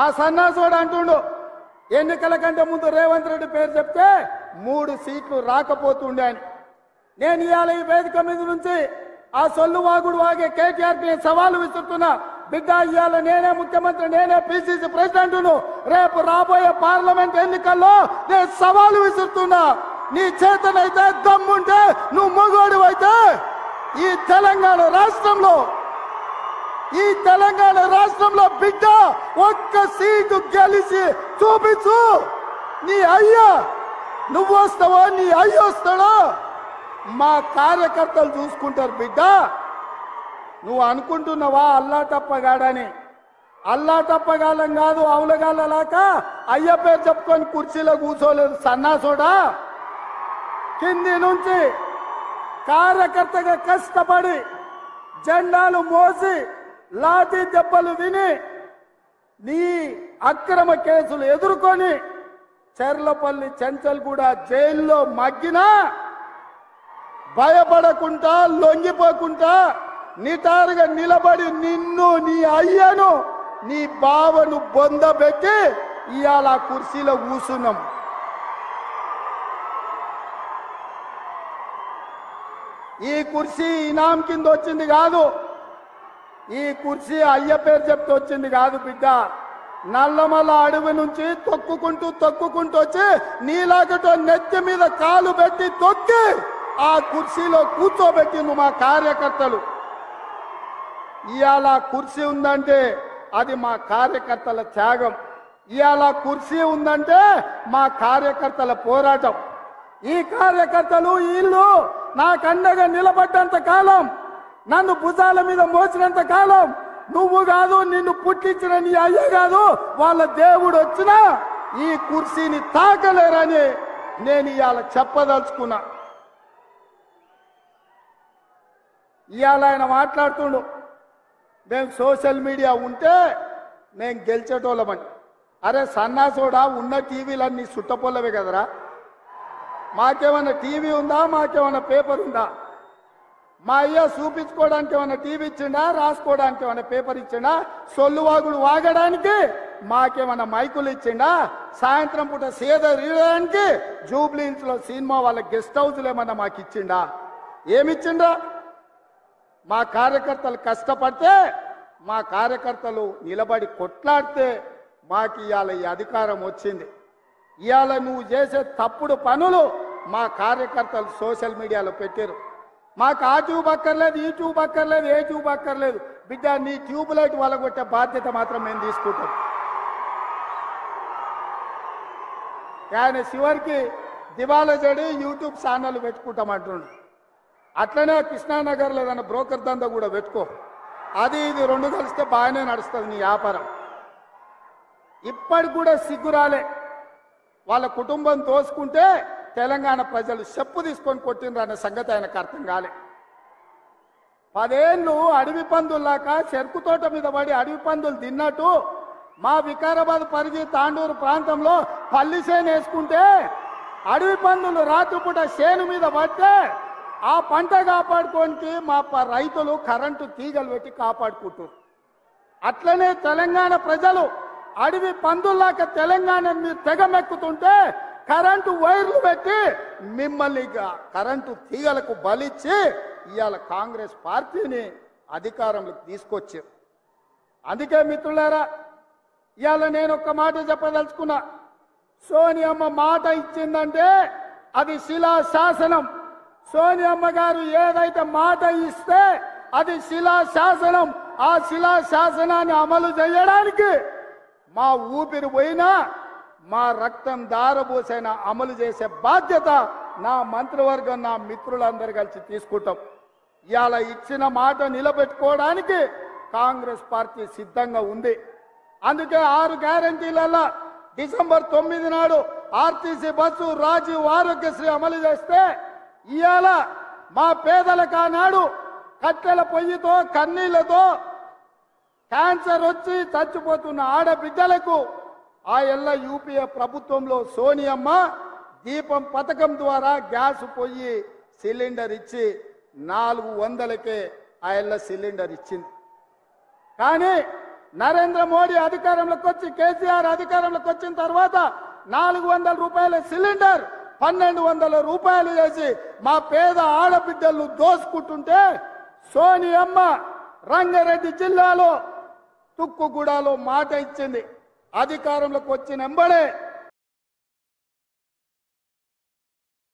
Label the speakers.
Speaker 1: ఆ సన్నాసుడు అంటుండు ఎన్నికల కంటే ముందు రేవంత్ రెడ్డి పేరు చెప్తే 3 సీట్లు రాకపోతుండే అని. నేను ఇవాళ ఈ వేదిక మీద నుంచి ఆ సొల్లు వాగుడు వాగే కేటీఆర్ కి సవాలు విసురుతున్నా. బిడ్డ, ఇవాళ నేనే ముఖ్యమంత్రి, నేనే పిసిసి ప్రెసిడెంట్ను. రేపు రాబోయే పార్లమెంట్ ఎన్నికల్లో నేను సవాలు విసురుతున్నా. నీ చేతనైతే దమ్ముంటే నువ్వు మొగోడు అయితే ఈ తెలంగాణ రాష్ట్రంలో బిడ్డ ఒక్క సీటు గెలిచి చూపించు. నీ అయ్యా నువ్వు వస్తావో నీ అయ్య వస్తాడో మా కార్యకర్తలు చూసుకుంటారు. బిడ్డ, నువ్వు అనుకుంటున్నావా అల్లా తప్పగాడని? అల్లా తప్పగాలం కాదు, అవులగాలలాక అయ్య పేరు చెప్పుకొని కుర్చీలో కూర్చోలేదు సన్నాసోడా. కింది నుంచి కార్యకర్తగా కష్టపడి జెండాలు మోసి లాఠీ దెబ్బలు విని నీ అక్రమ కేసులు ఎదుర్కొని చెర్లపల్లి చెంచల్గూడ జైల్లో మగ్గినా భయపడకుండా లొంగిపోకుండా నిటారుగా నిలబడి నిన్ను, నీ అయ్యను, నీ బావను బొందబెట్టి ఇవాళ కుర్చీలో కూర్చున్నాం. ఈ కుర్చీ ఇనాం కింద వచ్చింది కాదు, ఈ కుర్చీ అయ్య పేరు చెప్తే వచ్చింది కాదు బిడ్డ. నల్లమల్ల అడవి నుంచి తొక్కుకుంటూ వచ్చి నీలాగటో నెత్తి మీద కాలు పెట్టి తొక్కి ఆ కుర్చీలో కూర్చోబెట్టింది మా కార్యకర్తలు. ఇవాళ కుర్చీ ఉందంటే అది మా కార్యకర్తల త్యాగం. ఇవాళ కుర్చీ ఉందంటే మా కార్యకర్తల పోరాటం. ఈ కార్యకర్తలు వీళ్ళు నాకు అండగా నిలబడ్డంత కాలం, నన్ను భుజాల మీద మోసినంత కాలం, నువ్వు కాదు, నిన్ను పుట్టించిన నీ అయ్య కాదు, వాళ్ళ దేవుడు వచ్చినా ఈ కుర్చీని తాకలేరని నేను ఇవాళ చెప్పదలుచుకున్నా. ఇవాళ ఆయన మాట్లాడుతుండు మేము సోషల్ మీడియా ఉంటే మేము గెలిచేటోళ్ళమని. అరే సన్నాసోడా, ఉన్న టీవీలన్నీ సుట్టపొల్లవే కదరా. మాకేమన్నా టీవీ ఉందా? మాకేమన్నా పేపర్ ఉందా? మా అయ్య చూపించుకోవడానికి ఏమన్నా టీవీ ఇచ్చిండా? రాసుకోవడానికి ఏమన్నా పేపర్ ఇచ్చిండా? సొల్లువాగుడు వాగడానికి మాకేమన్నా మైకులు ఇచ్చిండా? సాయంత్రం పూట సేద రీయడానికి జూబ్లీహిల్స్ లో సినిమా వాళ్ళ గెస్ట్ హౌస్లు ఏమన్నా మాకు ఇచ్చిండా? ఏమిచ్చిండా? మా కార్యకర్తలు కష్టపడితే, మా కార్యకర్తలు నిలబడి కొట్లాడితే మాకు ఇవాళ ఈ అధికారం వచ్చింది. ఇవాళ నువ్వు చేసే తప్పుడు పనులు మా కార్యకర్తలు సోషల్ మీడియాలో పెట్టారు. మాకు ఆ ట్యూబ్ అక్కర్లేదు, ఈ ట్యూబ్ అక్కర్లేదు, ఏ ట్యూబ్ అక్కర్లేదు. బిడ్డ, నీ ట్యూబ్ లైట్ వలగొట్టే బాధ్యత మాత్రం మేము తీసుకుంటాం. ఆయన చివరికి దివాలా చెడి యూట్యూబ్ ఛానల్ పెట్టుకుంటామంటుండు. అట్లనే కృష్ణానగర్లో ఏదైనా బ్రోకర్ దందా కూడా పెట్టుకో. అది ఇది రెండు కలిస్తే బాగానే నడుస్తుంది నీ వ్యాపారం. ఇప్పటికి కూడా సిగ్గురాలే. వాళ్ళ కుటుంబం తోసుకుంటే తెలంగాణ ప్రజలు చెప్పు తీసుకొని కొట్టిండ్రు అనే సంగతి ఆయనకు అర్థం కాలే. 10 ఏళ్ళు అడవి పందుల్లాక చెరుకు తోట మీద పడి అడవి పందులు తిన్నట్టు మా వికారాబాద్ పరిధి తాండూరు ప్రాంతంలో పల్లి చేను వేసుకుంటే అడవి పందులు రాత్రిపూట చేను మీద పడితే ఆ పంట కాపాడుకోనికి మా రైతులు కరెంటు తీగలు పెట్టి కాపాడుకుంటారు. అట్లనే తెలంగాణ ప్రజలు అడవి పందుల్లాక తెలంగాణ మీరు తెగమెక్కుతుంటే కరెంటు వైర్లు పెట్టి మిమ్మల్ని కరెంటు తీగలకు బలిచ్చి ఇవాళ కాంగ్రెస్ పార్టీని అధికారంలోకి తీసుకొచ్చారు. అందుకే మిత్రులారా, ఇవాళ నేను ఒక మాట చెప్పదలుచుకున్నా. సోనియమ్మ మాట ఇచ్చిందంటే అది శిలా శాసనం. సోనియమ్మ గారు ఏదైతే మాట ఇస్తే అది శిలా శాసనం. ఆ శిలా శాసనాన్ని అమలు చేయడానికి మా ఊపిరి పోయినా మా రక్తం దారబోసైనా అమలు చేసే బాధ్యత నా మంత్రివర్గం, నా మిత్రులందరూ కలిసి తీసుకుంటాం. ఇవాళ ఇచ్చిన మాట నిలబెట్టుకోవడానికి కాంగ్రెస్ పార్టీ సిద్ధంగా ఉంది. అందుకే 6 గ్యారంటీలలో డిసెంబర్ 9 నాడు ఆర్టీసీ బస్సు, రాజీవ్ ఆరోగ్యశ్రీ అమలు చేస్తే ఇవాళ మా పేదలకు ఆనాడు కట్టెల పొయ్యితో కన్నీళ్లతో క్యాన్సర్ వచ్చి చచ్చిపోతున్న ఆడబిడ్డలకు ఆ ఎల్ల యూపీఏ ప్రభుత్వంలో సోనియమ్మ దీపం పథకం ద్వారా గ్యాస్ పొయ్యి సిలిండర్ ఇచ్చి 400కే ఆ ఎల్ల సిలిండర్ ఇచ్చింది. కానీ నరేంద్ర మోడీ అధికారంలోకి వచ్చి కేసీఆర్ అధికారంలోకి వచ్చిన తర్వాత 400 రూపాయల సిలిండర్ 1200 రూపాయలు చేసి మా పేద ఆడబిడ్డలు దోసుకుంటుంటే సోనియమ్మ రంగారెడ్డి జిల్లాలో తుక్కుగూడలో మాట ఇచ్చింది. అధికారంలోకి వచ్చిన వెంబడే